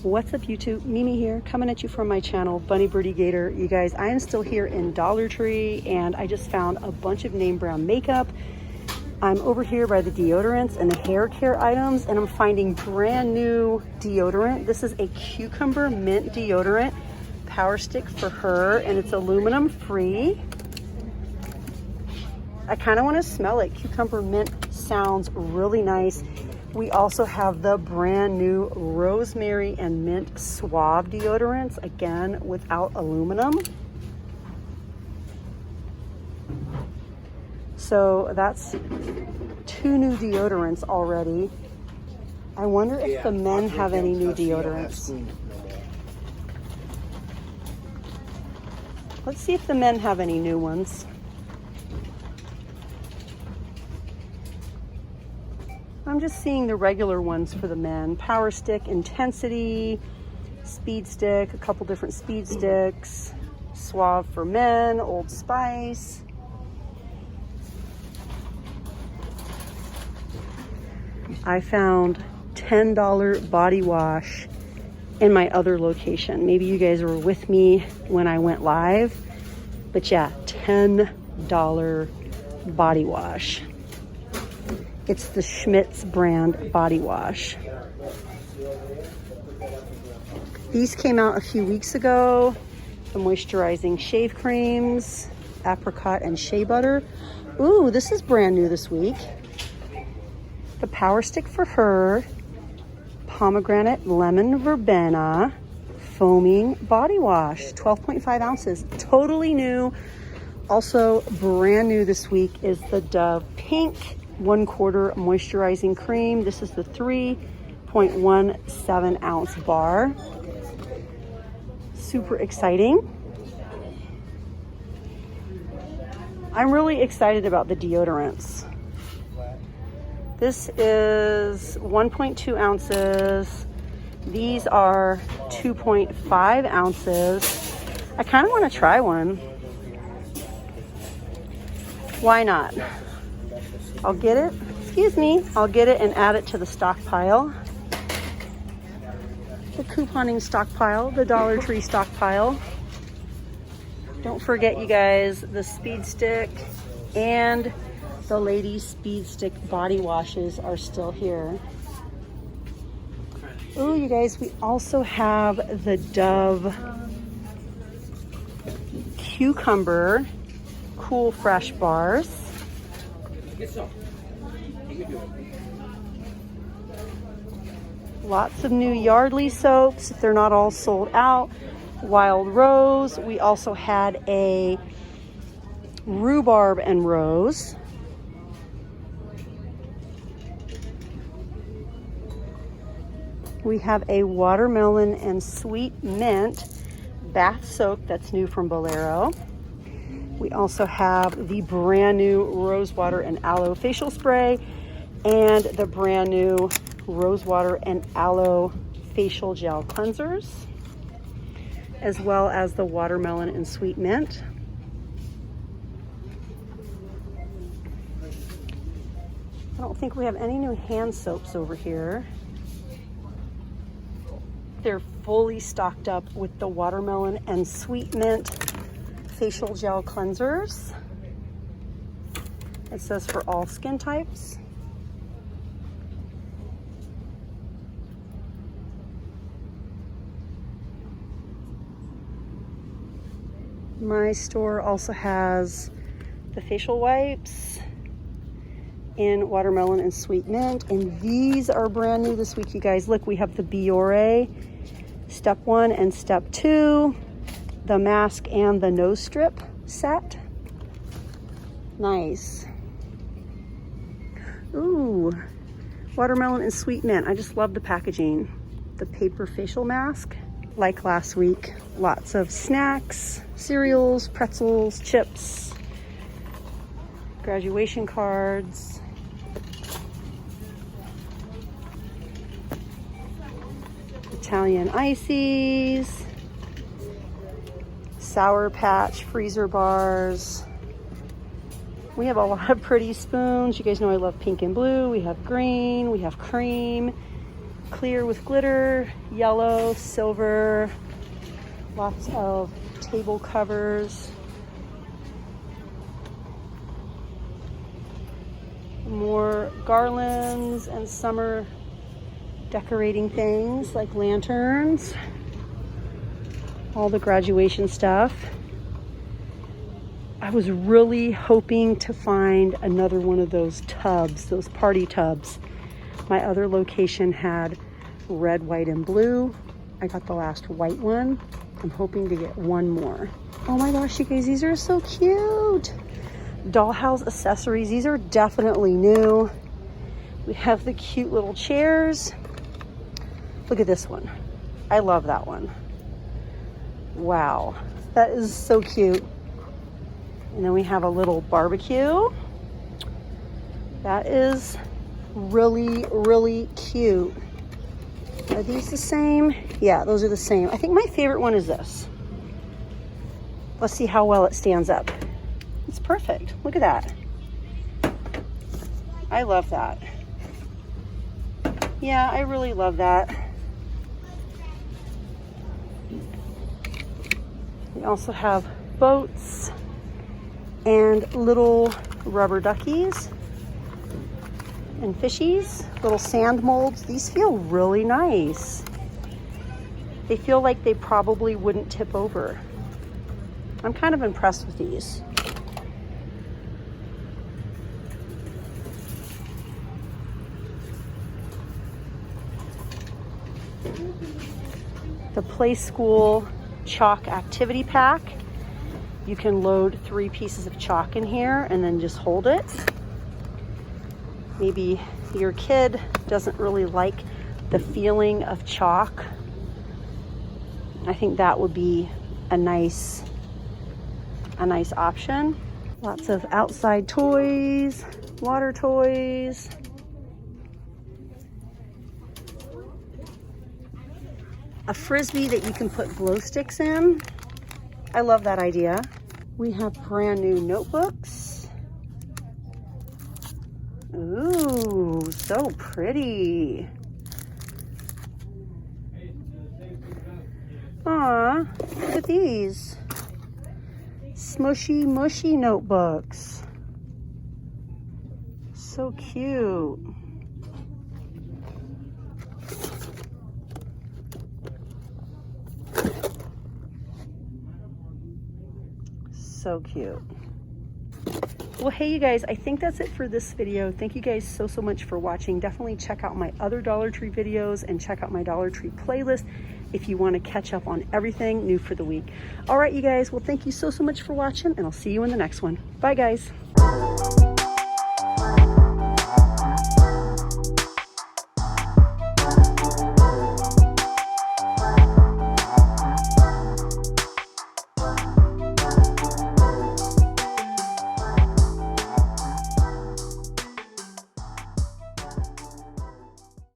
What's up YouTube? Mimi here, coming at you from my channel, Bunny Birdy Gator. You guys, I am still here in Dollar Tree and I just found a bunch of name brand makeup. I'm over here by the deodorants and the hair care items and I'm finding brand new deodorant. This is a cucumber mint deodorant, power stick for her, and it's aluminum free. I kind of want to smell it. Cucumber mint sounds really nice. We also have the brand new rosemary and mint suave deodorants, again without aluminum. So that's 2 new deodorants already. I wonder if the men have any new deodorants. Let's see if the men have any new ones. I'm just seeing the regular ones for the men. Power Stick, Intensity, Speed Stick, a couple different Speed Sticks, Suave for men, Old Spice. I found $10 body wash in my other location. Maybe you guys were with me when I went live, but yeah, $10 body wash. It's the Schmidt's brand body wash. These came out a few weeks ago. The moisturizing shave creams, apricot and shea butter. Ooh, this is brand new this week. The Power Stick for her, pomegranate lemon verbena foaming body wash, 12.5 ounces, totally new. Also brand new this week is the Dove Pink 1/4 moisturizing cream. This is the 3.17 ounce bar. Super exciting. I'm really excited about the deodorants. This is 1.2 ounces. These are 2.5 ounces. I kind of want to try one. Why not? I'll get it, I'll get it and add it to the stockpile. The couponing stockpile, the Dollar Tree stockpile. Don't forget, you guys, the Speed Stick and the ladies' Speed Stick body washes are still here. Oh, you guys, we also have the Dove Cucumber Cool Fresh Bars. Lots of new Yardley soaps if they're not all sold out. Wild Rose. We also had a Rhubarb and Rose. We have a Watermelon and Sweet Mint bath soak that's new from Bolero. We also have the brand new Rosewater and Aloe facial spray and the brand new Rosewater and Aloe facial gel cleansers, as well as the Watermelon and Sweet Mint. I don't think we have any new hand soaps over here. They're fully stocked up with the Watermelon and Sweet Mint facial gel cleansers. It says for all skin types. My store also has the facial wipes in Watermelon and Sweet Mint, and these are brand new this week, you guys. Look, we have the Biore Step 1 and Step 2, the mask and the nose strip set. Nice. Ooh, Watermelon and Sweet Mint. I just love the packaging. The paper facial mask. Like last week, lots of snacks, cereals, pretzels, chips, graduation cards. Italian ices, Sour Patch freezer bars. We have a lot of pretty spoons. You guys know I love pink and blue. We have green, we have cream, clear with glitter, yellow, silver, lots of table covers. More garlands and summer decorating things like lanterns. All the graduation stuff. I was really hoping to find another one of those tubs, those party tubs. My other location had red, white, and blue. I got the last white one. I'm hoping to get one more. Oh my gosh, you guys, these are so cute. Dollhouse accessories. These are definitely new. We have the cute little chairs. Look at this one. I love that one. Wow, that is so cute. And then we have a little barbecue. That is really, really cute. Are these the same? Yeah, those are the same. I think my favorite one is this. Let's see how well it stands up. It's perfect. Look at that. I love that. Yeah, I really love that. We also have boats and little rubber duckies and fishies, little sand molds. These feel really nice. They feel like they probably wouldn't tip over. I'm kind of impressed with these. The Play School chalk activity pack. You can load 3 pieces of chalk in here and then just hold it. Maybe your kid doesn't really like the feeling of chalk. I think that would be a nice option. Lots of outside toys, water toys. A frisbee that you can put glow sticks in. I love that idea. We have brand new notebooks. Ooh, so pretty. Aw, look at these. Smushy, mushy notebooks. So cute. So cute. Well, hey you guys, I think that's it for this video. Thank you guys so much for watching. Definitely check out my other Dollar Tree videos and check out my Dollar Tree playlist if you want to catch up on everything new for the week. All right, you guys, well, thank you so much for watching, and I'll see you in the next one. Bye, guys.